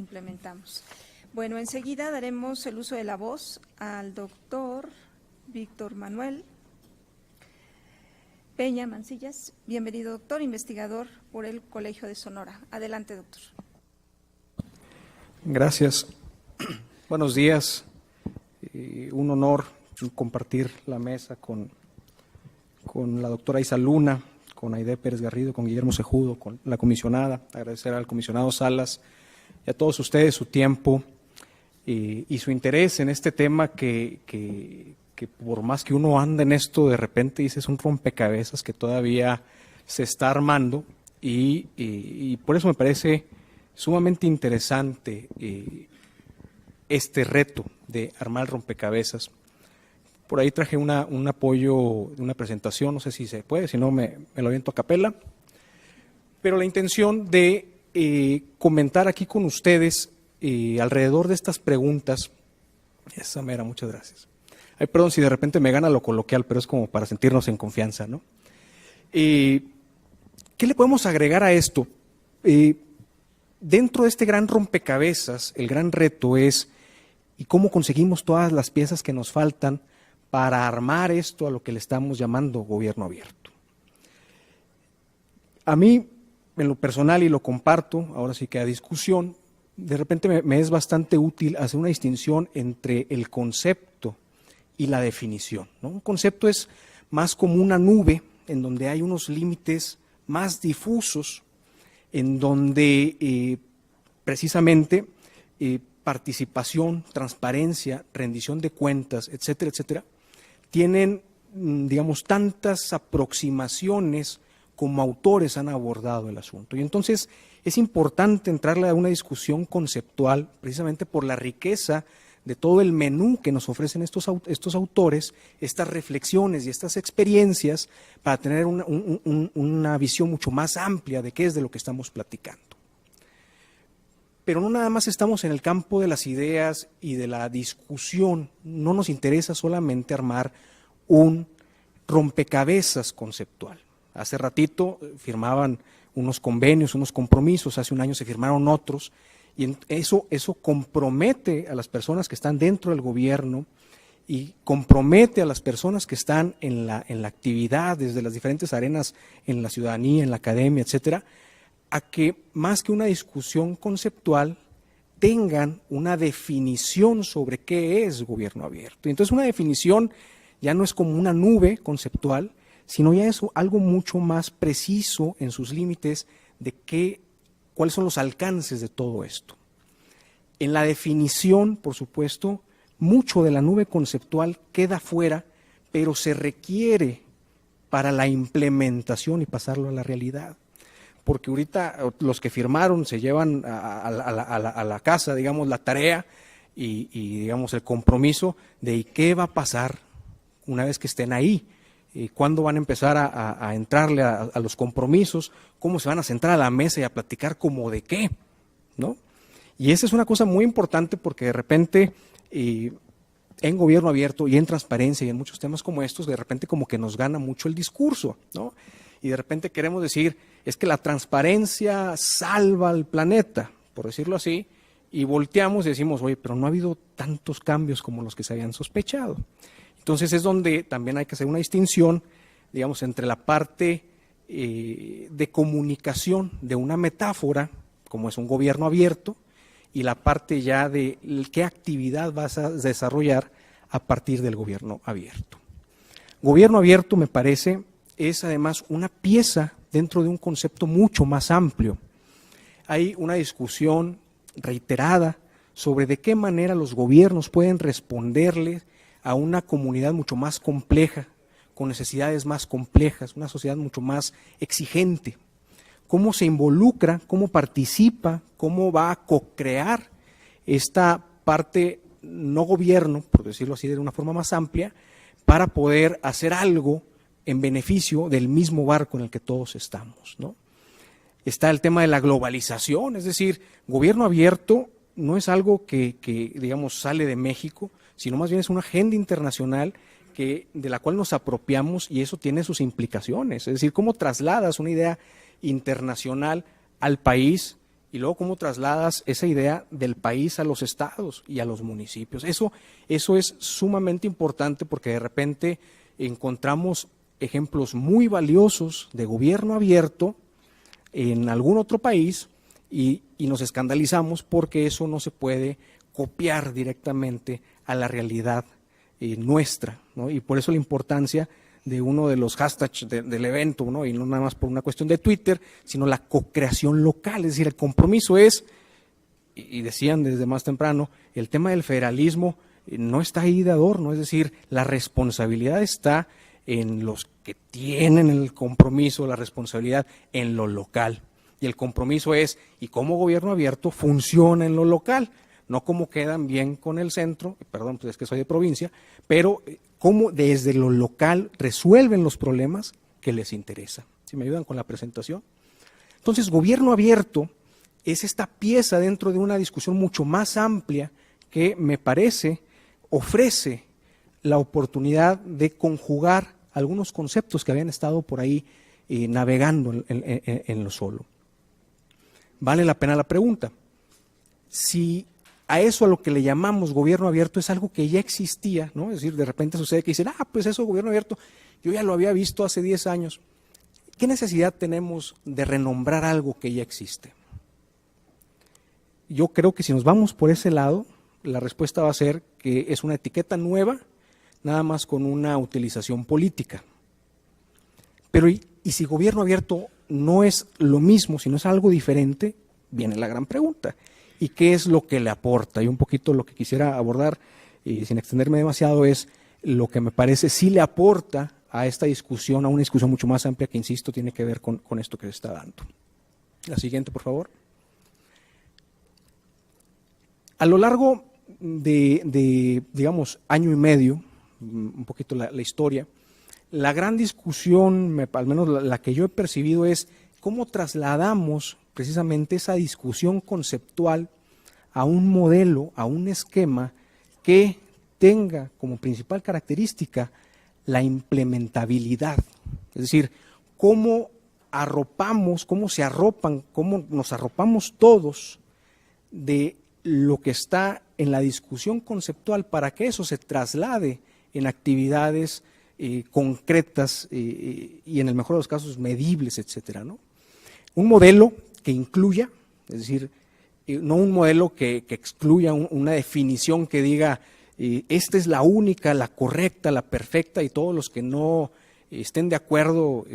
implementamos. Bueno, enseguida daremos el uso de la voz al doctor Víctor Manuel Peña Mancillas. Bienvenido, doctor, investigador por el Colegio de Sonora. Adelante, doctor. Gracias. Buenos días. Un honor compartir la mesa con la doctora Isa Luna, con Aide Pérez Garrido, con Guillermo Cejudo, con la comisionada. Agradecer al comisionado Salas y a todos ustedes su tiempo y su interés en este tema que por más que uno anda en esto, de repente dice es un rompecabezas que todavía se está armando y por eso me parece sumamente interesante este reto de armar el rompecabezas. Por ahí traje un apoyo de una presentación, no sé si se puede, si no me lo aviento a capela, pero la intención de comentar aquí con ustedes alrededor de estas preguntas, esa mera, muchas gracias. Ay, perdón si de repente me gana lo coloquial, pero es como para sentirnos en confianza, ¿no? ¿Qué le podemos agregar a esto? Dentro de este gran rompecabezas, el gran reto es ¿y cómo conseguimos todas las piezas que nos faltan para armar esto a lo que le estamos llamando gobierno abierto? A mí, en lo personal, y lo comparto, ahora sí que a discusión, de repente me es bastante útil hacer una distinción entre el concepto y la definición, ¿no? Un concepto es más como una nube en donde hay unos límites más difusos, en donde precisamente participación, transparencia, rendición de cuentas, etcétera, etcétera, tienen, digamos, tantas aproximaciones como autores han abordado el asunto. Y entonces es importante entrarle a una discusión conceptual precisamente por la riqueza de todo el menú que nos ofrecen estos autores, estas reflexiones y estas experiencias para tener una visión mucho más amplia de qué es de lo que estamos platicando. Pero no nada más estamos en el campo de las ideas y de la discusión, no nos interesa solamente armar un rompecabezas conceptual. Hace ratito firmaban unos convenios, unos compromisos, hace un año se firmaron otros, y eso compromete a las personas que están dentro del gobierno y compromete a las personas que están en la actividad desde las diferentes arenas, en la ciudadanía, en la academia, etcétera, a que más que una discusión conceptual tengan una definición sobre qué es gobierno abierto. Y entonces una definición ya no es como una nube conceptual, sino ya es algo mucho más preciso en sus límites de cuáles son los alcances de todo esto. En la definición, por supuesto, mucho de la nube conceptual queda fuera, pero se requiere para la implementación y pasarlo a la realidad. Porque ahorita los que firmaron se llevan a la casa, digamos, la tarea y digamos, el compromiso de qué va a pasar una vez que estén ahí. ¿Cuándo van a empezar a entrarle a los compromisos? ¿Cómo se van a sentar a la mesa y a platicar como de qué? ¿No? Y esa es una cosa muy importante porque de repente en gobierno abierto y en transparencia y en muchos temas como estos, de repente como que nos gana mucho el discurso, ¿no? Y de repente queremos decir, es que la transparencia salva al planeta, por decirlo así, y volteamos y decimos, oye, pero no ha habido tantos cambios como los que se habían sospechado. Entonces es donde también hay que hacer una distinción, digamos, entre la parte de comunicación de una metáfora, como es un gobierno abierto, y la parte ya de qué actividad vas a desarrollar a partir del gobierno abierto. Gobierno abierto, me parece, es además una pieza dentro de un concepto mucho más amplio. Hay una discusión reiterada sobre de qué manera los gobiernos pueden responderle a una comunidad mucho más compleja, con necesidades más complejas, una sociedad mucho más exigente. Cómo se involucra, cómo participa, cómo va a co-crear esta parte no gobierno, por decirlo así de una forma más amplia, para poder hacer algo en beneficio del mismo barco en el que todos estamos, ¿no? Está el tema de la globalización, es decir, gobierno abierto no es algo que digamos, sale de México, sino más bien es una agenda internacional de la cual nos apropiamos y eso tiene sus implicaciones. Es decir, cómo trasladas una idea internacional al país y luego cómo trasladas esa idea del país a los estados y a los municipios. Eso es sumamente importante porque de repente encontramos ejemplos muy valiosos de gobierno abierto en algún otro país y nos escandalizamos porque eso no se puede copiar directamente a la realidad nuestra, ¿no? Y por eso la importancia de uno de los hashtags del evento, ¿no? Y no nada más por una cuestión de Twitter, sino la co-creación local, es decir, el compromiso es, y decían desde más temprano, el tema del federalismo no está ahí de adorno, es decir, la responsabilidad está en los que tienen el compromiso, la responsabilidad en lo local. Y el compromiso es, y como gobierno abierto funciona en lo local, no como quedan bien con el centro, perdón, pues es que soy de provincia, pero cómo desde lo local resuelven los problemas que les interesa. ¿Sí me ayudan con la presentación? Entonces, gobierno abierto es esta pieza dentro de una discusión mucho más amplia que me parece ofrece la oportunidad de conjugar algunos conceptos que habían estado por ahí navegando en lo solo. Vale la pena la pregunta. Si a eso a lo que le llamamos gobierno abierto es algo que ya existía, ¿no? Es decir, de repente sucede que dicen, pues eso gobierno abierto, yo ya lo había visto hace 10 años. ¿Qué necesidad tenemos de renombrar algo que ya existe? Yo creo que si nos vamos por ese lado, la respuesta va a ser que es una etiqueta nueva, nada más con una utilización política. Pero ¿y si gobierno abierto no es lo mismo, sino es algo diferente? Viene la gran pregunta. ¿Y qué es lo que le aporta? Y un poquito lo que quisiera abordar, sin extenderme demasiado, es lo que me parece sí le aporta a esta discusión, a una discusión mucho más amplia que, insisto, tiene que ver con esto que se está dando. La siguiente, por favor. A lo largo de digamos, año y medio, un poquito la historia, la gran discusión, al menos la que yo he percibido, es cómo trasladamos precisamente esa discusión conceptual a un modelo, a un esquema que tenga como principal característica la implementabilidad. Es decir, cómo arropamos, cómo se arropan, cómo nos arropamos todos de lo que está en la discusión conceptual para que eso se traslade en actividades concretas y en el mejor de los casos medibles, etcétera, ¿no? Un modelo que incluya, es decir, no un modelo que excluya una definición que diga esta es la única, la correcta, la perfecta y todos los que no estén de acuerdo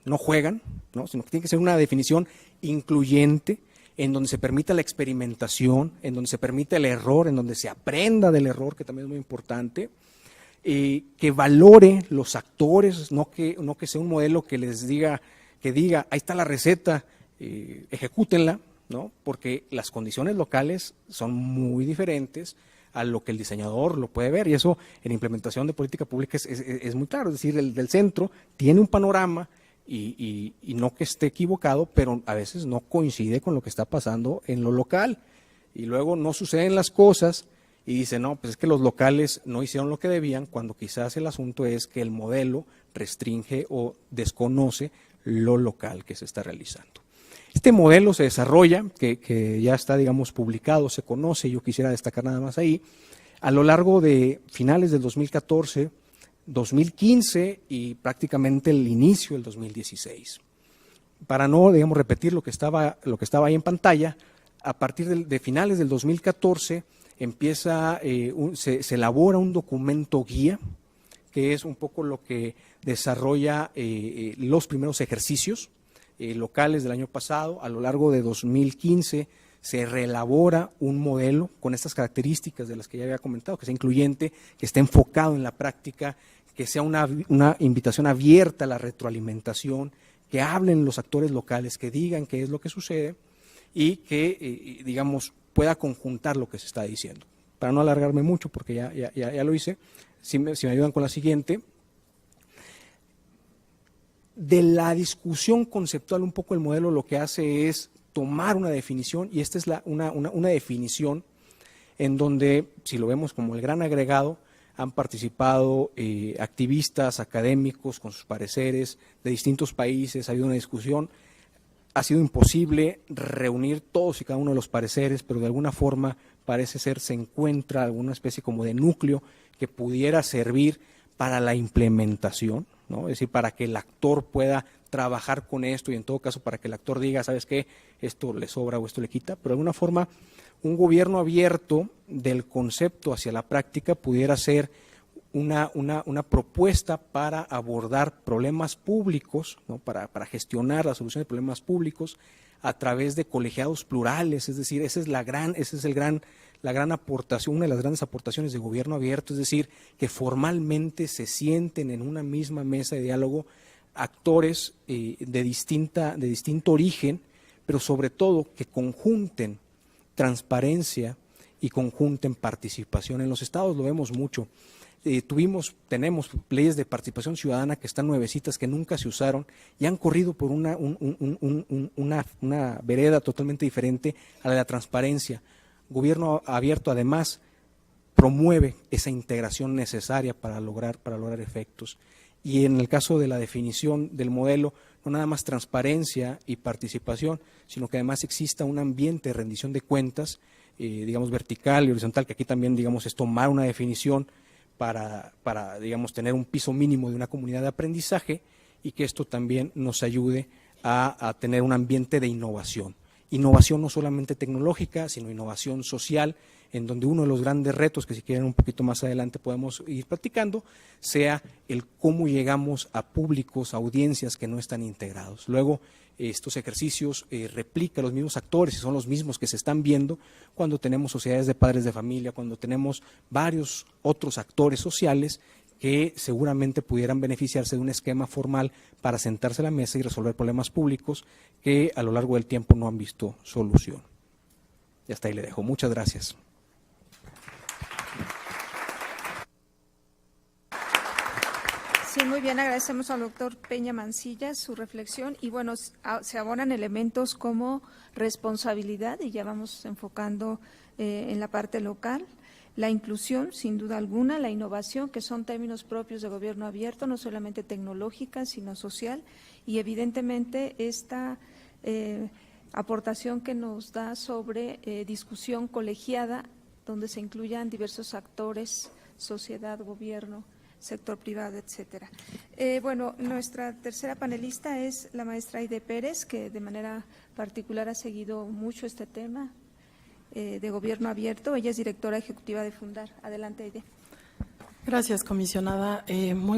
no juegan, ¿no? Sino que tiene que ser una definición incluyente en donde se permita la experimentación, en donde se permita el error, en donde se aprenda del error, que también es muy importante, que valore los actores, no que sea un modelo que les diga, ahí está la receta, ejecútenla, ¿no? Porque las condiciones locales son muy diferentes a lo que el diseñador lo puede ver, y eso en implementación de política pública es muy claro. Es decir, el del centro tiene un panorama y no que esté equivocado, pero a veces no coincide con lo que está pasando en lo local, y luego no suceden las cosas y dice, no, pues es que los locales no hicieron lo que debían, cuando quizás el asunto es que el modelo restringe o desconoce lo local que se está realizando. Este modelo se desarrolla, que ya está, digamos, publicado, se conoce, yo quisiera destacar nada más ahí, a lo largo de finales del 2014, 2015 y prácticamente el inicio del 2016. Para no, digamos, repetir lo que estaba ahí en pantalla, a partir de finales del 2014 empieza, se elabora un documento guía, que es un poco lo que desarrolla los primeros ejercicios locales del año pasado. A lo largo de 2015 se reelabora un modelo con estas características de las que ya había comentado, que sea incluyente, que esté enfocado en la práctica, que sea una invitación abierta a la retroalimentación, que hablen los actores locales, que digan qué es lo que sucede y que, digamos, pueda conjuntar lo que se está diciendo. Para no alargarme mucho, porque ya lo hice, si me ayudan con la siguiente. De la discusión conceptual, un poco el modelo lo que hace es tomar una definición, y esta es una definición en donde, si lo vemos como el gran agregado, han participado activistas, académicos con sus pareceres de distintos países, ha habido una discusión. ha sido imposible reunir todos y cada uno de los pareceres, pero de alguna forma parece ser se encuentra alguna especie como de núcleo que pudiera servir para la implementación, ¿no? Es decir, para que el actor pueda trabajar con esto y en todo caso para que el actor diga, ¿sabes qué? Esto le sobra o esto le quita, pero de alguna forma un gobierno abierto del concepto hacia la práctica pudiera ser una propuesta para abordar problemas públicos, ¿no? para gestionar la solución de problemas públicos a través de colegiados plurales, es decir, esa es la gran aportación, una de las grandes aportaciones de gobierno abierto, es decir, que formalmente se sienten en una misma mesa de diálogo actores de distinto origen, pero sobre todo que conjunten transparencia y conjunten participación. En los estados lo vemos mucho. Tenemos leyes de participación ciudadana que están nuevecitas, que nunca se usaron y han corrido por una vereda totalmente diferente a la de la transparencia. Gobierno abierto además promueve esa integración necesaria para lograr efectos. Y en el caso de la definición del modelo, no nada más transparencia y participación, sino que además exista un ambiente de rendición de cuentas, digamos vertical y horizontal, que aquí también digamos es tomar una definición para digamos tener un piso mínimo de una comunidad de aprendizaje y que esto también nos ayude a tener un ambiente de innovación. Innovación no solamente tecnológica, sino innovación social, en donde uno de los grandes retos, que si quieren un poquito más adelante podemos ir platicando, sea el cómo llegamos a públicos, a audiencias que no están integrados. Luego, estos ejercicios replican los mismos actores y son los mismos que se están viendo cuando tenemos sociedades de padres de familia, cuando tenemos varios otros actores sociales que seguramente pudieran beneficiarse de un esquema formal para sentarse a la mesa y resolver problemas públicos que a lo largo del tiempo no han visto solución. Y hasta ahí le dejo. Muchas gracias. Sí, muy bien, agradecemos al doctor Peña Mancilla su reflexión y bueno, se abonan elementos como responsabilidad y ya vamos enfocando en la parte local, la inclusión, sin duda alguna, la innovación, que son términos propios de gobierno abierto, no solamente tecnológica, sino social, y evidentemente esta aportación que nos da sobre discusión colegiada, donde se incluyan diversos actores, sociedad, gobierno, sector privado, etcétera. Bueno, nuestra tercera panelista es la maestra Aide Pérez, que de manera particular ha seguido mucho este tema de gobierno abierto. Ella es directora ejecutiva de Fundar. Adelante, Aide. Gracias, comisionada. Muy